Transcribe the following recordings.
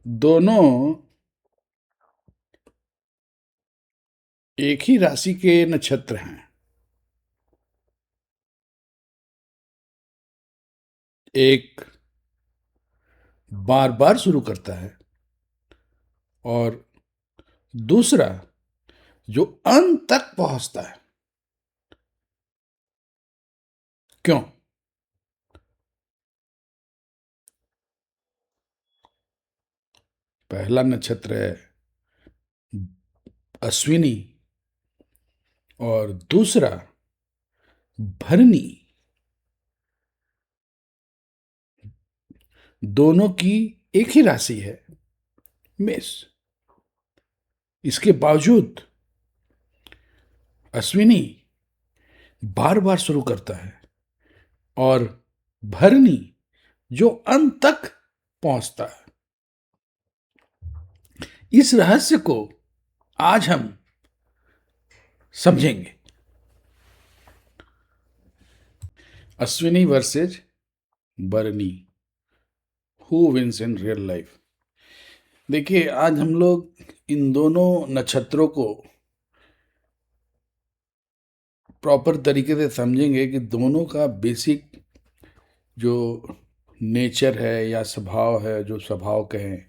दोनों एक ही राशि के नक्षत्र हैं। एक बार बार शुरू करता है और दूसरा जो अंत तक पहुंचता है। क्यों? पहला नक्षत्र है अश्विनी और दूसरा भरणी। दोनों की एक ही राशि है, मेष। इसके बावजूद अश्विनी बार बार शुरू करता है और भरणी जो अंत तक पहुंचता है। इस रहस्य को आज हम समझेंगे। Ashwini versus Bharani, who wins in real life. देखिए, आज हम लोग इन दोनों नक्षत्रों को प्रॉपर तरीके से समझेंगे कि दोनों का बेसिक जो नेचर है या स्वभाव है, जो स्वभाव कहें,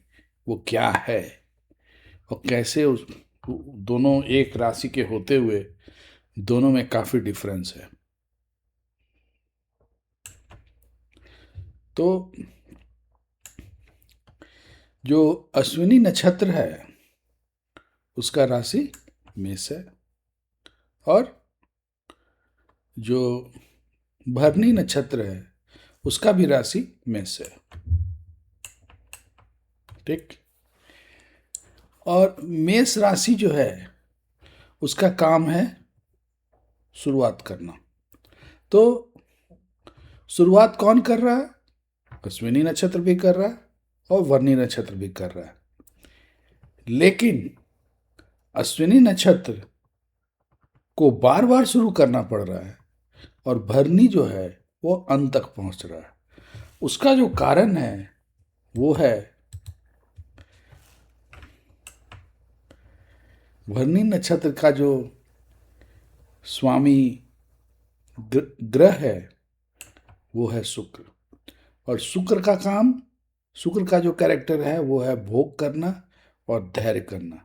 वो क्या है और कैसे उस दोनों एक राशि के होते हुए दोनों में काफ़ी डिफरेंस है। तो जो अश्विनी नक्षत्र है उसका राशि मेष है और जो भरणी नक्षत्र है उसका भी राशि मेष है। ठीक। और मेष राशि जो है उसका काम है शुरुआत करना। तो शुरुआत कौन कर रहा है? अश्विनी नक्षत्र भी कर रहा है और भरणी नक्षत्र भी कर रहा है। लेकिन अश्विनी नक्षत्र को बार बार शुरू करना पड़ रहा है और भरणी जो है वो अंत तक पहुंच रहा है। उसका जो कारण है वो है भरणी नक्षत्र का जो स्वामी ग्रह है वो है शुक्र। और शुक्र का काम, शुक्र का जो कैरेक्टर है वो है भोग करना और धैर्य करना।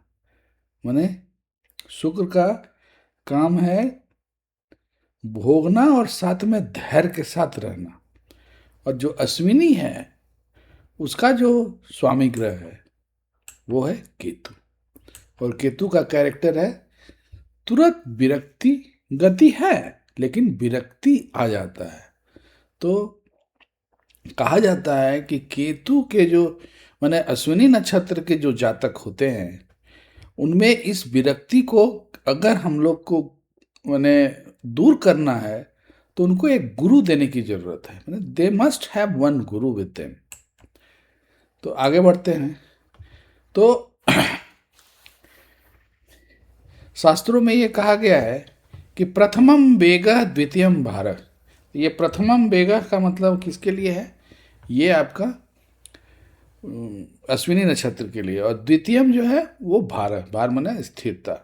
माने शुक्र का काम है भोगना और साथ में धैर्य के साथ रहना। और जो अश्विनी है उसका जो स्वामी ग्रह है वो है केतु। और केतु का कैरेक्टर है तुरंत विरक्ति, गति है लेकिन विरक्ति आ जाता है। तो कहा जाता है कि केतु के जो माने अश्विनी नक्षत्र के जो जातक होते हैं उनमें इस विरक्ति को अगर हम लोग को माने दूर करना है तो उनको एक गुरु देने की जरूरत है। माने they must have one Guru with them. तो आगे बढ़ते हैं। तो शास्त्रों में ये कहा गया है कि प्रथमम वेगः द्वितीयम भारः। ये प्रथमम वेगः का मतलब किसके लिए है? ये आपका अश्विनी नक्षत्र के लिए। और द्वितीयम जो है वो भारः, भार माने स्थिरता।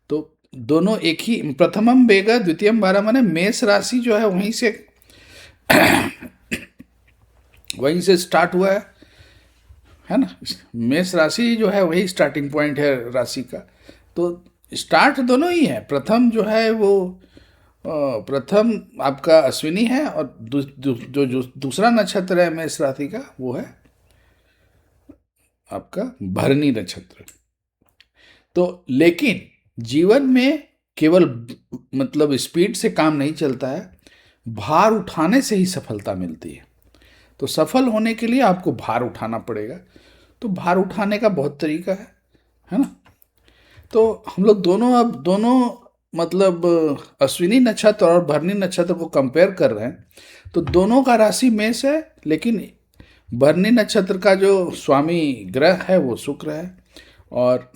तो दोनों एक ही, प्रथमम वेगः द्वितीयम भारः माने मेष राशि जो है वहीं से स्टार्ट हुआ है ना। मेष राशि जो है वही स्टार्टिंग पॉइंट है राशि का। तो स्टार्ट दोनों ही है। प्रथम जो है वो प्रथम आपका अश्विनी है और जो दूसरा नक्षत्र है मेष राशि का वो है आपका भरणी नक्षत्र। तो लेकिन जीवन में केवल मतलब स्पीड से काम नहीं चलता है, भार उठाने से ही सफलता मिलती है। तो सफल होने के लिए आपको भार उठाना पड़ेगा। तो भार उठाने का बहुत तरीका है ना। तो हम लोग दोनों मतलब अश्विनी नक्षत्र और भरणी नक्षत्र को कंपेयर कर रहे हैं। तो दोनों का राशि मेष है लेकिन भरणी नक्षत्र का जो स्वामी ग्रह है वो शुक्र है और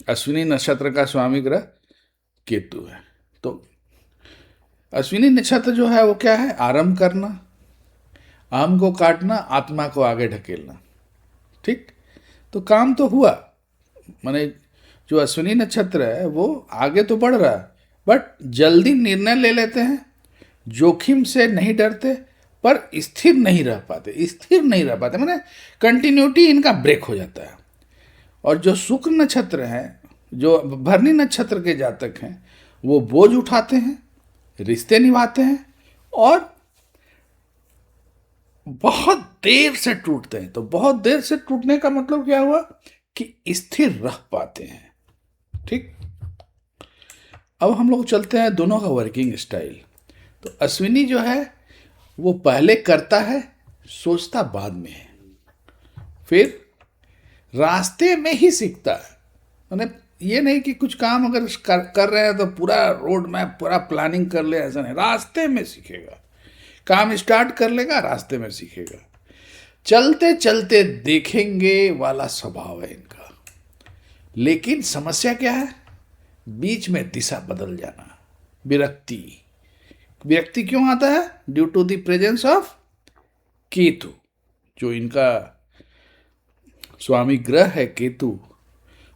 अश्विनी नक्षत्र का स्वामी ग्रह केतु है। तो अश्विनी नक्षत्र जो है वो क्या है? आरंभ करना, अहम को काटना, आत्मा को आगे ढकेलना। ठीक। तो काम तो हुआ, माने जो अश्विनी नक्षत्र है वो आगे तो बढ़ रहा है, बट जल्दी निर्णय ले लेते हैं, जोखिम से नहीं डरते, पर स्थिर नहीं रह पाते, स्थिर नहीं रह पाते, माने कंटिन्यूटी इनका ब्रेक हो जाता है। और जो शुक्र नक्षत्र है, जो भरणी नक्षत्र के जातक हैं, वो बोझ उठाते हैं, रिश्ते निभाते हैं और बहुत देर से टूटते हैं। तो बहुत देर से टूटने का मतलब क्या हुआ कि स्थिर रह पाते हैं। ठीक। अब हम लोग चलते हैं दोनों का वर्किंग स्टाइल। तो अश्विनी जो है वो पहले करता है, सोचता बाद में है, फिर रास्ते में ही सीखता है। मैंने ये नहीं कि कुछ काम अगर कर रहे हैं तो पूरा रोड मैप पूरा प्लानिंग कर ले, ऐसा नहीं, रास्ते में सीखेगा। काम स्टार्ट कर लेगा, रास्ते में सीखेगा। चलते चलते देखेंगे वाला स्वभाव है इनका। लेकिन समस्या क्या है, बीच में दिशा बदल जाना, विरक्ति। विरक्ति क्यों आता है? Due to the presence of Ketu, जो इनका स्वामी ग्रह है केतु,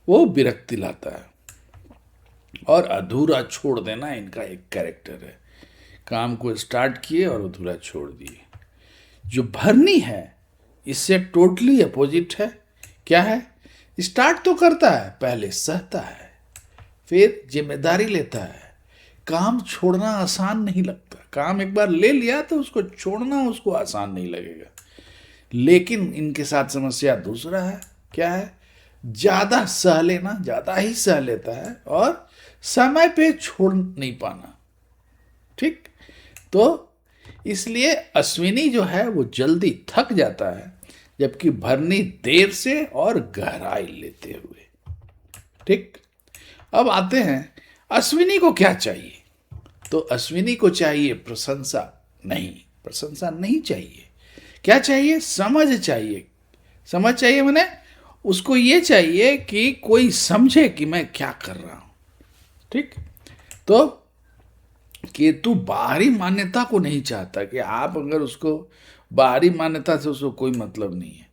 वो विरक्ति लाता है। और अधूरा छोड़ देना इनका एक कैरेक्टर है। काम को स्टार्ट किए और अधूरा छोड़ दिए। जो भरनी है इससे टोटली अपोजिट है। क्या है? स्टार्ट तो करता है, पहले सहता है, फिर जिम्मेदारी लेता है। काम छोड़ना आसान नहीं लगता। काम एक बार ले लिया तो उसको छोड़ना उसको आसान नहीं लगेगा। लेकिन इनके साथ समस्या दूसरा है। क्या है? ज़्यादा सह लेना, ज़्यादा ही सह लेता है और समय पे छोड़ नहीं पाना। ठीक। तो इसलिए अश्विनी जो है वो जल्दी थक जाता है, जबकि भरनी देर से और गहराई लेते हुए। ठीक। अब आते हैं अश्विनी को क्या चाहिए। तो अश्विनी को चाहिए प्रशंसा नहीं, प्रशंसा नहीं चाहिए। क्या चाहिए? समझ चाहिए। समझ चाहिए माने उसको ये चाहिए कि कोई समझे कि मैं क्या कर रहा हूं। ठीक। तो केतु बाहरी मान्यता को नहीं चाहता कि आप अगर उसको बाहरी मान्यता से उसको कोई मतलब नहीं है।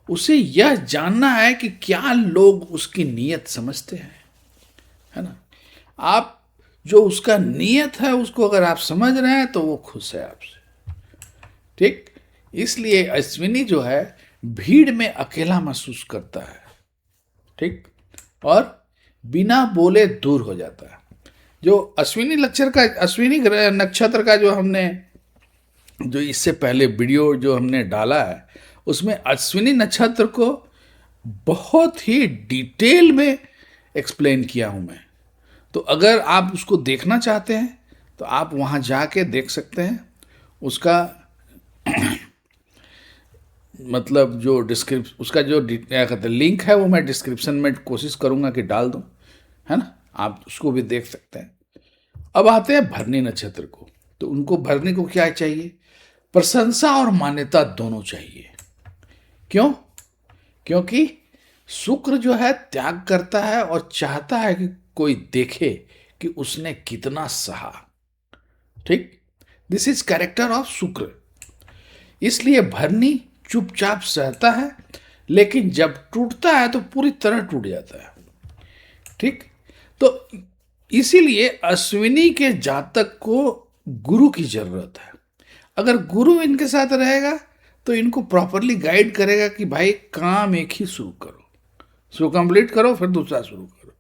उसे यह जानना है कि क्या लोग उसकी नीयत समझते हैं, है ना। आप जो उसका नीयत है उसको अगर आप समझ रहे हैं तो वो खुश है आपसे। ठीक। इसलिए अश्विनी जो है भीड़ में अकेला महसूस करता है। ठीक। और बिना बोले दूर हो जाता है। जो अश्विनी नक्षत्र का जो हमने जो इससे पहले वीडियो जो हमने डाला है, उसमें अश्विनी नक्षत्र को बहुत ही डिटेल में एक्सप्लेन किया हूं मैं। तो अगर आप उसको देखना चाहते हैं तो आप वहां जाके देख सकते हैं। उसका मतलब जो उसका जो क्या कहते हैं लिंक है वो मैं डिस्क्रिप्शन में कोशिश करूंगा कि डाल दूं, है ना। आप उसको भी देख सकते हैं। अब आते हैं भरनी नक्षत्र को। तो उनको भरनी को क्या चाहिए? प्रशंसा और मान्यता दोनों चाहिए। क्यों? क्योंकि शुक्र जो है त्याग करता है और चाहता है कि कोई देखे कि उसने कितना सहा। ठीक। दिस इज कैरेक्टर ऑफ शुक्र। इसलिए भरनी चुपचाप सहता है, लेकिन जब टूटता है तो पूरी तरह टूट जाता है। ठीक। तो इसीलिए अश्विनी के जातक को गुरु की जरूरत है। अगर गुरु इनके साथ रहेगा तो इनको प्रॉपरली गाइड करेगा कि भाई काम एक ही शुरू करो, सो कंप्लीट करो, फिर दूसरा शुरू करो,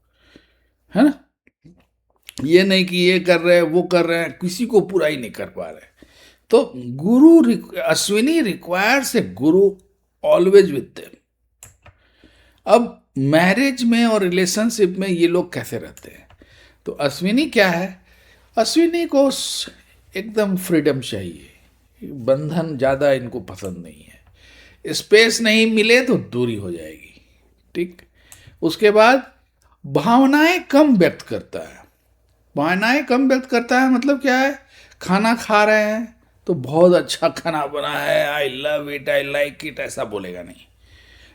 है ना। ये नहीं कि ये कर रहे हैं वो कर रहे हैं, किसी को पूरा ही नहीं कर पा रहे। तो Ashwini requires a Guru always with them. अब मैरिज में और रिलेशनशिप में ये लोग कैसे रहते हैं? तो अश्विनी क्या है, अश्विनी को एकदम फ्रीडम चाहिए, बंधन ज़्यादा इनको पसंद नहीं है। स्पेस नहीं मिले तो दूरी हो जाएगी। ठीक। उसके बाद भावनाएं कम व्यक्त करता है। भावनाएं कम व्यक्त करता है मतलब क्या है? खाना खा रहे हैं तो बहुत अच्छा खाना बना है, I love it, I like it, ऐसा बोलेगा नहीं।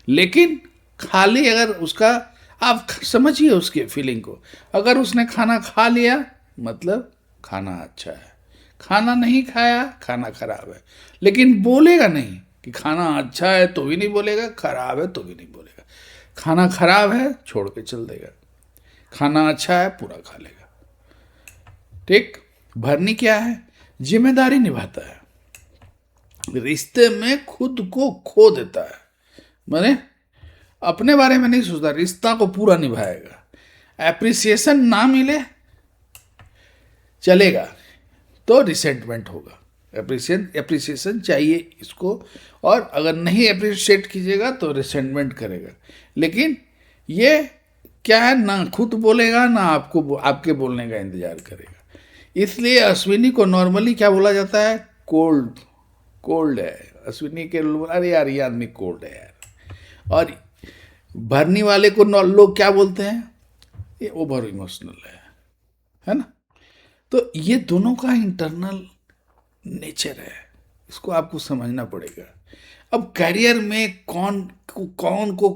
लेकिन खाली अगर उसका आप समझिए उसके फीलिंग को, अगर उसने खाना खा लिया मतलब खाना अच्छा है, खाना नहीं खाया खाना खराब है, लेकिन बोलेगा नहीं कि खाना अच्छा है तो भी नहीं बोलेगा, खराब है तो भी नहीं बोलेगा। खाना खराब है छोड़ के चल देगा, खाना अच्छा है पूरा खा लेगा। ठीक। भरनी क्या है? जिम्मेदारी निभाता है, रिश्ते में खुद को खो देता है, माने अपने बारे में नहीं सोचता, रिश्ता को पूरा निभाएगा। एप्रिसिएशन ना मिले चलेगा तो रिसेंटमेंट होगा, एप्रिसिएशन चाहिए इसको, और अगर नहीं अप्रिशिएट कीजिएगा तो रिसेंटमेंट करेगा। लेकिन ये क्या है, ना खुद बोलेगा ना आपको आपके बोलने का इंतजार करेगा। इसलिए अश्विनी को नॉर्मली क्या बोला जाता है? कोल्ड। कोल्ड है अश्विनी के, अरे यार ये आदमी कोल्ड है यार। और भरनी वाले को लोग क्या बोलते हैं? ये ओवर इमोशनल है ना। तो ये दोनों का इंटरनल नेचर है, इसको आपको समझना पड़ेगा। अब कैरियर में कौन को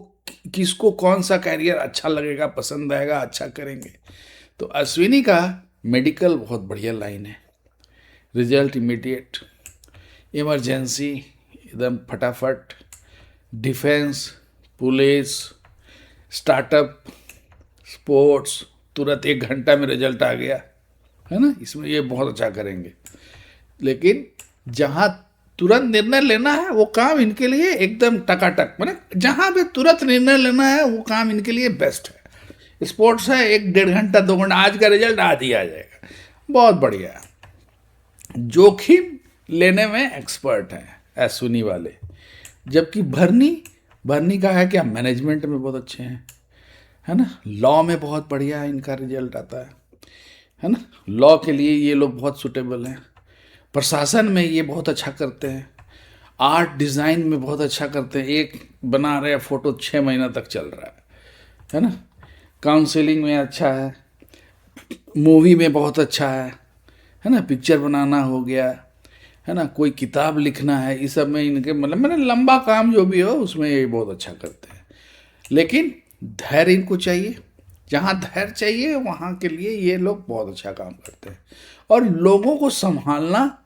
किसको कौन सा कैरियर अच्छा लगेगा, पसंद आएगा, अच्छा करेंगे। तो अश्विनी का मेडिकल बहुत बढ़िया लाइन है, रिजल्ट इमीडिएट, इमरजेंसी एकदम फटाफट, डिफेंस, पुलिस, स्टार्टअप, स्पोर्ट्स, तुरंत 1 घंटा में रिजल्ट आ गया, है ना, इसमें ये बहुत अच्छा करेंगे। लेकिन जहाँ तुरंत निर्णय लेना है वो काम इनके लिए एकदम टकाटक, मतलब जहाँ पे तुरंत निर्णय लेना है वो काम इनके लिए बेस्ट है। स्पोर्ट्स है 1-1.5 घंटा 2 घंटा, आज का रिजल्ट आज ही आ जाएगा, बहुत बढ़िया। जोखिम लेने में एक्सपर्ट है अश्विनी वाले। जबकि भरनी का है क्या, मैनेजमेंट में बहुत अच्छे हैं, है ना, लॉ में बहुत बढ़िया इनका रिजल्ट आता है ना, लॉ के लिए ये लोग बहुत सुटेबल हैं, प्रशासन में ये बहुत अच्छा करते हैं, आर्ट डिज़ाइन में बहुत अच्छा करते हैं, एक बना रहे फोटो 6 महीना तक चल रहा है ना, काउंसलिंग में अच्छा है, मूवी में बहुत अच्छा है ना, पिक्चर बनाना हो गया, है ना, कोई किताब लिखना है, इस सब में इनके मतलब मैंने लंबा काम जो भी हो उसमें ये बहुत अच्छा करते हैं। लेकिन धैर्य इनको चाहिए, जहाँ धैर्य चाहिए वहाँ के लिए ये लोग बहुत अच्छा काम करते हैं, और लोगों को संभालना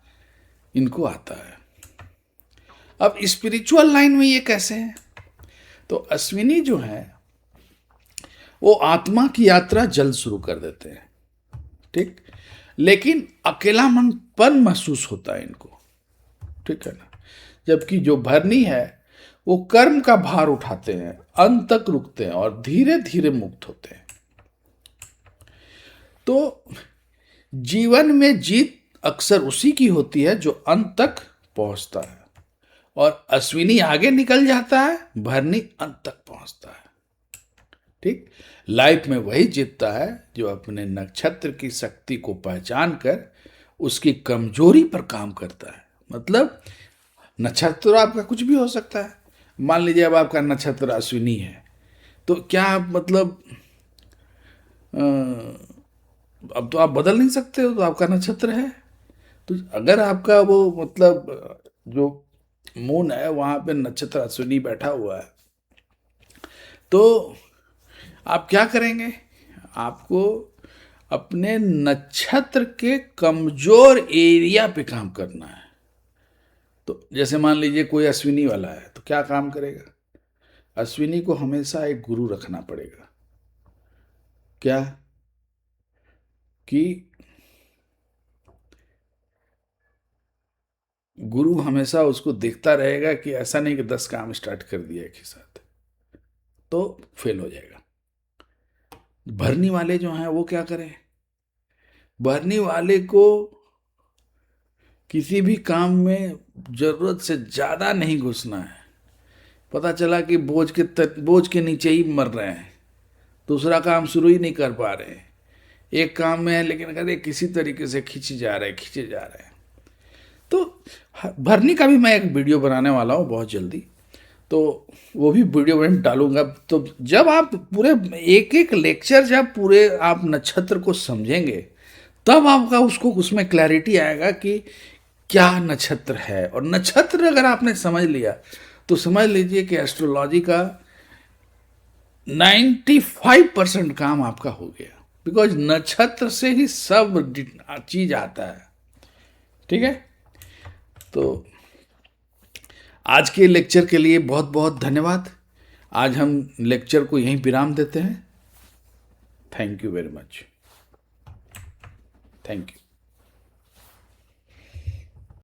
इनको आता है। अब स्पिरिचुअल लाइन में ये कैसे है? तो अश्विनी जो है वो आत्मा की यात्रा जल्द शुरू कर देते हैं, ठीक, लेकिन अकेलापन महसूस होता है इनको, ठीक है ना। जबकि जो भरनी है वो कर्म का भार उठाते हैं, अंत तक रुकते हैं और धीरे धीरे मुक्त होते हैं। तो जीवन में जीत अक्सर उसी की होती है जो अंत तक पहुंचता है, और अश्विनी आगे निकल जाता है, भरनी अंत तक पहुंचता है, ठीक। लाइफ में वही जीतता है जो अपने नक्षत्र की शक्ति को पहचान कर उसकी कमजोरी पर काम करता है। मतलब नक्षत्र आपका कुछ भी हो सकता है, मान लीजिए अब आपका नक्षत्र अश्विनी है, तो क्या मतलब अब तो आप बदल नहीं सकते हो, तो आपका नक्षत्र है। तो अगर आपका वो मतलब जो मून है वहाँ पे नक्षत्र अश्विनी बैठा हुआ है, तो आप क्या करेंगे? आपको अपने नक्षत्र के कमजोर एरिया पे काम करना है। तो जैसे मान लीजिए कोई अश्विनी वाला है तो क्या काम करेगा? अश्विनी को हमेशा एक गुरु रखना पड़ेगा, क्या कि गुरु हमेशा उसको देखता रहेगा कि ऐसा नहीं कि 10 काम स्टार्ट कर दिया एक ही साथ, तो फेल हो जाएगा। भरनी वाले जो हैं वो क्या करें? भरनी वाले को किसी भी काम में जरूरत से ज़्यादा नहीं घुसना है। पता चला कि बोझ के नीचे ही मर रहे हैं, दूसरा काम शुरू ही नहीं कर पा रहे हैं, एक काम में है लेकिन कहते किसी तरीके से खींचे जा रहे हैं। तो भरनी का भी मैं एक वीडियो बनाने वाला हूँ बहुत जल्दी, तो वो भी वीडियो में डालूंगा। तो जब आप पूरे एक एक लेक्चर जब पूरे आप नक्षत्र को समझेंगे तब आपका उसको उसमें क्लैरिटी आएगा कि क्या नक्षत्र है। और नक्षत्र अगर आपने समझ लिया तो समझ लीजिए कि एस्ट्रोलॉजी का 95% काम आपका हो गया, बिकॉज नक्षत्र से ही सब चीज आता है, ठीक है। तो आज के लेक्चर के लिए बहुत बहुत धन्यवाद। आज हम लेक्चर को यहीं विराम देते हैं। Thank you very much. Thank you.